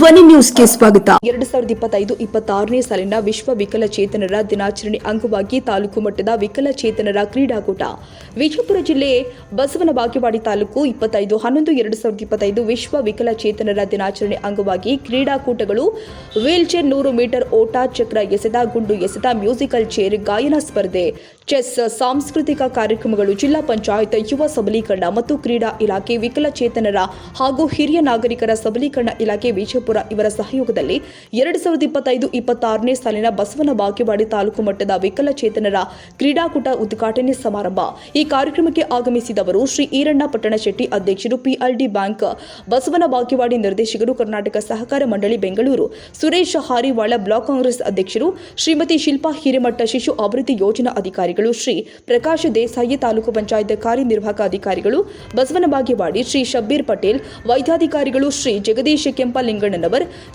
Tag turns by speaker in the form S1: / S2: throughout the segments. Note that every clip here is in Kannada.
S1: ಧ್ವನಿ ನ್ಯೂಸ್ಗೆ ಸ್ವಾಗತ. 2025-26ನೇ ಸಾಲಿನ ವಿಶ್ವ ವಿಕಲಚೇತನರ ದಿನಾಚರಣೆ ಅಂಗವಾಗಿ ತಾಲೂಕು ಮಟ್ಟದ ವಿಕಲಚೇತನರ ಕ್ರೀಡಾಕೂಟ. ವಿಜಯಪುರ ಜಿಲ್ಲೆ ಬಸವನ ಬಾಗೇವಾಡಿ ತಾಲೂಕು 25/11/2025 ವಿಶ್ವ ವಿಕಲಚೇತನರ ದಿನಾಚರಣೆ ಅಂಗವಾಗಿ ಕ್ರೀಡಾಕೂಟಗಳು. ವೀಲ್ಚೇರ್ 100 ಮೀಟರ್ ಓಟ, ಚಕ್ರ ಎಸೆತ, ಗುಂಡು ಎಸೆತ, ಮ್ಯೂಸಿಕಲ್ ಚೇರ್, ಗಾಯನ ಸ್ಪರ್ಧೆ, ಚೆಸ್, ಸಾಂಸ್ಕೃತಿಕ ಕಾರ್ಯಕ್ರಮಗಳು. ಜಿಲ್ಲಾ ಪಂಚಾಯತ್ ಯುವ ಸಬಲೀಕರಣ ಮತ್ತು ಕ್ರೀಡಾ ಇಲಾಖೆ, ವಿಕಲಚೇತನರ ಹಾಗೂ ಹಿರಿಯ ನಾಗರಿಕರ ಸಬಲೀಕರಣ ಇಲಾಖೆ ವಿಜಯಪುರ ಇವರ ಸಹಯೋಗದಲ್ಲಿ 2025-26ನೇ ಸಾಲಿನ ಬಸವನ ಬಾಗೇವಾಡಿ ತಾಲೂಕು ಮಟ್ಟದ ವಿಕಲಚೇತನರ ಕ್ರೀಡಾಕೂಟ ಉದ್ಘಾಟನೆ ಸಮಾರಂಭ. ಈ ಕಾರ್ಯಕ್ರಮಕ್ಕೆ ಆಗಮಿಸಿದವರು ಶ್ರೀ ಈರಣ್ಣ ಪಟ್ಟಣಶೆಟ್ಟಿ, ಅಧ್ಯಕ್ಷರು, PLD ಬ್ಯಾಂಕ್ ಬಸವನ ಬಾಗೇವಾಡಿ ನಿರ್ದೇಶಕರು, ಕರ್ನಾಟಕ ಸಹಕಾರ ಮಂಡಳಿ ಬೆಂಗಳೂರು, ಸುರೇಶ್ ಹಾರಿವಾಳ ಬ್ಲಾಕ್ ಕಾಂಗ್ರೆಸ್ ಅಧ್ಯಕ್ಷರು, ಶ್ರೀಮತಿ ಶಿಲ್ಪಾ ಹಿರೇಮಠ ಶಿಶು ಅಭಿವೃದ್ಧಿ ಯೋಜನಾ ಅಧಿಕಾರಿಗಳು, ಶ್ರೀ ಪ್ರಕಾಶ್ ದೇಸಾಯಿ ತಾಲೂಕು ಪಂಚಾಯತ್ ಕಾರ್ಯನಿರ್ವಾಹಕ ಅಧಿಕಾರಿಗಳು ಬಸವನ ಬಾಗೇವಾಡಿ, ಶ್ರೀ ಶಬ್ಬೀರ್ ಪಟೇಲ್ ವೈದ್ಯಾಧಿಕಾರಿಗಳು, ಶ್ರೀ ಜಗದೀಶ್ ಕೆಂಪಲಿಂಗಣ್ಣನವರ್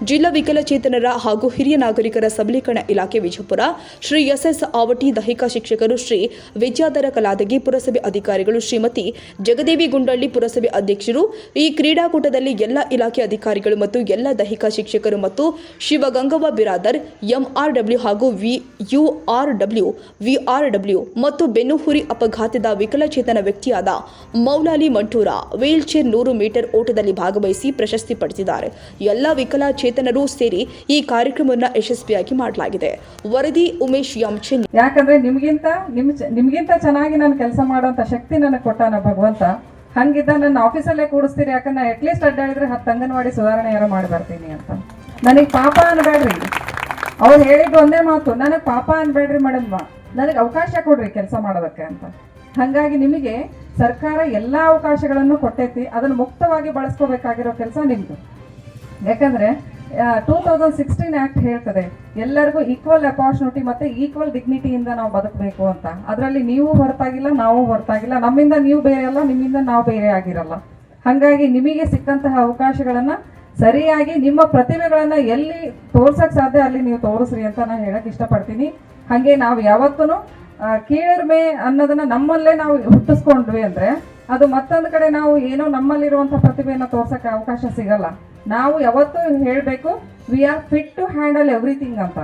S1: ಜಿಲ್ಲಾ ವಿಕಲಚೇತನರ ಹಾಗೂ ಹಿರಿಯ ನಾಗರಿಕರ ಸಬಲೀಕರಣ ಇಲಾಖೆ ವಿಜಯಪುರ, ಶ್ರೀ SS ಆವಟಿ ದೈಹಿಕ ಶಿಕ್ಷಕರು, ಶ್ರೀ ವಿದ್ಯಾಧರ ಕಲಾದಗಿ ಪುರಸಭೆ ಅಧಿಕಾರಿಗಳು, ಶ್ರೀಮತಿ ಜಗದೇವಿ ಗುಂಡಳ್ಳಿ ಪುರಸಭೆ ಅಧ್ಯಕ್ಷರು. ಈ ಕ್ರೀಡಾಕೂಟದಲ್ಲಿ ಎಲ್ಲ ಇಲಾಖೆ ಅಧಿಕಾರಿಗಳು ಮತ್ತು ಎಲ್ಲ ದೈಹಿಕ ಶಿಕ್ಷಕರು ಮತ್ತು ಶಿವಗಂಗವ್ವ ಬಿರಾದರ್ MRW ಹಾಗೂ VRW ಮತ್ತು ಬೆನ್ನುಹುರಿ ಅಪಘಾತದ ವಿಕಲಚೇತನ ವ್ಯಕ್ತಿಯಾದ ಮೌಲಾಲಿ ಮಂಟೂರ ವೀಲ್ಚೇರ್ 100 ಮೀಟರ್ ಓಟದಲ್ಲಿ ಭಾಗವಹಿಸಿ ಪ್ರಶಸ್ತಿ ಪಡೆದಿದ್ದಾರೆ. ಎಲ್ಲ ವಿಕಲಚೇತನರು ಸೇರಿ ಈ ಕಾರ್ಯಕ್ರಮವನ್ನು ಯಶಸ್ವಿಯಾಗಿ ಮಾಡಲಾಗಿದೆ. ವರದಿ ಉಮೇಶ್ ಯಮಚನ್.
S2: ಯಾಕಂದ್ರೆ ನಿಮ್ಗಿಂತ ಚೆನ್ನಾಗಿ ನಾನು ಕೆಲಸ ಮಾಡುವಂತ ಶಕ್ತಿ ನನಗೆ ಕೊಟ್ಟಾನ ಭಗವಂತ. ಹಂಗಿದ್ದ ನನ್ನ ಆಫೀಸಲ್ಲೇ ಕೂಡಿಸ್ತೀರಿ, ಯಾಕಂದ್ರೆ ಅಟ್ಲೀಸ್ಟ್ ಅಡ್ಡಾಡಿದ್ರೆ 10 ಅಂಗನವಾಡಿ ಸುಧಾರಣೆ ಯಾರು ಮಾಡಿ ಬರ್ತೀನಿ ಅಂತ. ನನಗೆ ಪಾಪ ಅನ್ಬೇಡ್ರಿ, ಅವ್ರು ಹೇಳಿದ್ದು ಒಂದೇ ಮಾತು, ನನಗೆ ಪಾಪ ಅನ್ಬೇಡ್ರಿ ಮೇಡಮ್, ನನಗೆ ಅವಕಾಶ ಕೊಡ್ರಿ ಕೆಲಸ ಮಾಡೋದಕ್ಕೆ ಅಂತ. ಹಾಗಾಗಿ ನಿಮಗೆ ಸರ್ಕಾರ ಎಲ್ಲ ಅವಕಾಶಗಳನ್ನು ಕೊಟ್ಟೈತಿ, ಅದನ್ನು ಮುಕ್ತವಾಗಿ ಬಳಸ್ಕೋಬೇಕಾಗಿರೋ ಕೆಲಸ ನಿಮ್ದು. ಯಾಕಂದ್ರೆ 2016 ಆಕ್ಟ್ ಹೇಳ್ತದೆ ಎಲ್ಲರಿಗೂ ಈಕ್ವಲ್ ಅಪಾರ್ಚುನಿಟಿ ಮತ್ತೆ ಈಕ್ವಲ್ ಡಿಗ್ನಿಟಿಯಿಂದ ನಾವು ಬದುಕಬೇಕು ಅಂತ. ಅದರಲ್ಲಿ ನೀವು ಹೊರತಾಗಿಲ್ಲ, ನಾವು ಹೊರತಾಗಿಲ್ಲ, ನಮ್ಮಿಂದ ನೀವು ಬೇರೆ ಅಲ್ಲ, ನಿಮ್ಮಿಂದ ನಾವು ಬೇರೆ ಆಗಿರಲ್ಲ. ಹಾಗಾಗಿ ನಿಮಗೆ ಸಿಕ್ಕಂತಹ ಅವಕಾಶಗಳನ್ನ ಸರಿಯಾಗಿ ನಿಮ್ಮ ಪ್ರತಿಭೆಗಳನ್ನ ಎಲ್ಲಿ ತೋರ್ಸಕ್ ಸಾಧ್ಯ ಅಲ್ಲಿ ನೀವು ತೋರಿಸ್ರಿ ಅಂತ ನಾನು ಹೇಳಕ್ ಇಷ್ಟಪಡ್ತೀನಿ. ಹಾಗೆ ನಾವು ಯಾವತ್ತೂ ಕೀಳರಿಮೆ ಅನ್ನೋದನ್ನ ನಮ್ಮಲ್ಲೇ ನಾವು ಹುಟ್ಟಿಸ್ಕೊಂಡ್ವಿ ಅಂದ್ರೆ ಅದು ಮತ್ತೊಂದು ಕಡೆ ನಾವು ಏನೋ ನಮ್ಮಲ್ಲಿರುವಂಥ ಪ್ರತಿಭೆಯನ್ನು ತೋರ್ಸಕ್ಕೆ ಅವಕಾಶ ಸಿಗಲ್ಲ. ನಾವು ಯಾವತ್ತೂ ಹೇಳಬೇಕು, we are fit to handle everything ಅಂತ.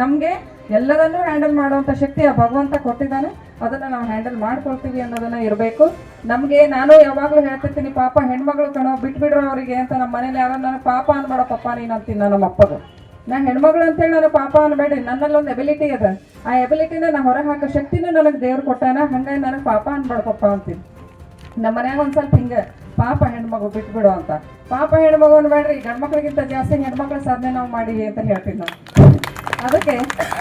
S2: ನಮಗೆ ಎಲ್ಲದನ್ನೂ ಹ್ಯಾಂಡಲ್ ಮಾಡುವಂಥ ಶಕ್ತಿ ಆ ಭಗವಂತ ಕೊಟ್ಟಿದ್ದಾನೆ, ಅದನ್ನು ನಾವು ಹ್ಯಾಂಡಲ್ ಮಾಡ್ಕೊಳ್ತೀವಿ ಅನ್ನೋದನ್ನ ಇರಬೇಕು ನಮಗೆ. ನಾನು ಯಾವಾಗಲೂ ಹೇಳ್ತಿರ್ತೀನಿ, ಪಾಪ ಹೆಣ್ಮಗಳು ಕಣೋ ಬಿಟ್ಬಿಡ್ರೋ ಅವರಿಗೆ ಅಂತ. ನಮ್ಮ ಮನೇಲಿ ಯಾರೋ ನನಗೆ ಪಾಪ ಅನ್ಬೇಡ ಪಪ್ಪ ನೀನು ಅಂತೀನಿ ನಮ್ಮ ಅಪ್ಪಗೆ. ನಾನು ಹೆಣ್ಮಗಳು ಅಂತೇಳಿ ನಾನು ಪಾಪ ಅನ್ಬೇಡ್ರಿ, ನನ್ನಲ್ಲೊಂದು ಎಬಿಲಿಟಿ ಅದ, ಆ ಎಬಿಲಿಟಿನ ನಾ ಹೊರ ಹಾಕೋ ಶಕ್ತಿನೂ ನನಗೆ ದೇವ್ರು ಕೊಟ್ಟಾನ, ಹಂಗಾಗಿ ನನಗೆ ಪಾಪ ಅನ್ಬೇಡ ಪಪ್ಪ ಅಂತೀನಿ. ನಮ್ಮ ಮನ್ಯಾಗ ಒಂದು ಸ್ವಲ್ಪ ಹಿಂಗೆ ಪಾಪ ಹೆಣ್ಮಗು ಬಿಟ್ಬಿಡು ಅಂತ. ಪಾಪ ಹೆಣ್ಮಗು ಅನ್ಬೇಡ್ರಿ, ಗಂಡ್ಮಕ್ಳಿಗಿಂತ ಜಾಸ್ತಿ ಹೆಣ್ಮಕ್ಳ ಸಾಧನೆ ನಾವು ಮಾಡಿವಿ ಅಂತ ಹೇಳ್ತೀನಿ ನಾನು. ಅದಕ್ಕೆ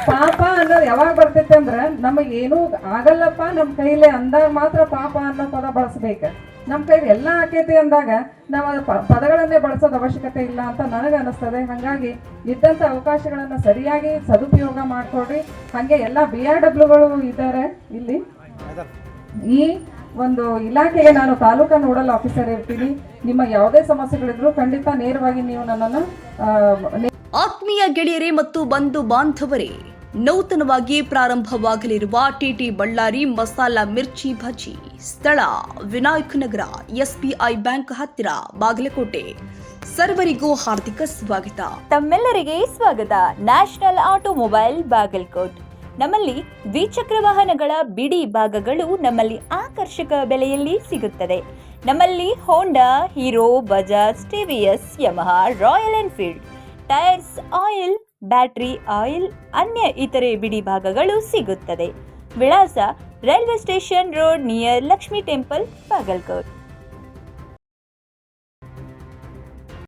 S2: ಪಾಪ ಅನ್ನೋದು ಯಾವಾಗ ಬರ್ತೈತೆ ಅಂದ್ರೆ ನಮಗೇನೂ ಆಗಲ್ಲಪ್ಪ ನಮ್ಮ ಕೈಲೇ ಅಂದಾಗ ಮಾತ್ರ ಪಾಪ ಅನ್ನೋ ಪದ ಬಳಸ್ಬೇಕು. ನಮ್ಮ ಕೈಲಿ ಎಲ್ಲ ಆಕೈತಿ ಅಂದಾಗ ನಾವು ಪದಗಳನ್ನೇ ಬಳಸೋದು ಅವಶ್ಯಕತೆ ಇಲ್ಲ ಅಂತ ನನಗೆ ಅನಿಸ್ತದೆ. ಹಾಗಾಗಿ ಇದ್ದಂಥ ಅವಕಾಶಗಳನ್ನು ಸರಿಯಾಗಿ ಸದುಪಯೋಗ ಮಾಡಿಕೊಡ್ರಿ. ಹಾಗೆ ಎಲ್ಲ BRWಗಳು ಇದ್ದಾರೆ ಇಲ್ಲಿ. ಈ ಒಂದು ಇಲಾಖೆಗೆ ನಾನು ತಾಲೂಕಾ ನೋಡಲ್ ಆಫೀಸರ್ ಇರ್ತೀನಿ. ನಿಮ್ಮ ಯಾವುದೇ ಸಮಸ್ಯೆಗಳಿದ್ರು ಖಂಡಿತ ನೇರವಾಗಿ ನೀವು ನನ್ನನ್ನು.
S1: ಆತ್ಮೀಯ ಗೆಳೆಯರೇ ಮತ್ತು ಬಂಧು ಬಾಂಧವರೇ, ನೂತನವಾಗಿ ಪ್ರಾರಂಭವಾಗಲಿರುವ TT ಬಳ್ಳಾರಿ ಮಸಾಲಾ ಮಿರ್ಚಿ ಭಜಿ, ಸ್ಥಳ ವಿನಾಯಕ್ ನಗರ, SBI ಬ್ಯಾಂಕ್ ಹತ್ತಿರ, ಬಾಗಲಕೋಟೆ. ಸರ್ವರಿಗೂ ಹಾರ್ದಿಕ ಸ್ವಾಗತ.
S3: ತಮ್ಮೆಲ್ಲರಿಗೆ ಸ್ವಾಗತ. National automobile Bagalkot. ನಮ್ಮಲ್ಲಿ ದ್ವಿಚಕ್ರ ವಾಹನಗಳ ಬಿಡಿ ಭಾಗಗಳು ನಮ್ಮಲ್ಲಿ ಆಕರ್ಷಕ ಬೆಲೆಯಲ್ಲಿ ಸಿಗುತ್ತದೆ. ನಮ್ಮಲ್ಲಿ Honda, Hero, Bajaj, TVS, Yamaha, Royal Enfield, tyres, oil, battery oil, ಅನ್ಯ ಇತರೆ ಬಿಡಿ ಭಾಗಗಳು ಸಿಗುತ್ತದೆ. ವಿಳಾಸ railway station road near Lakshmi temple, Bagalkot.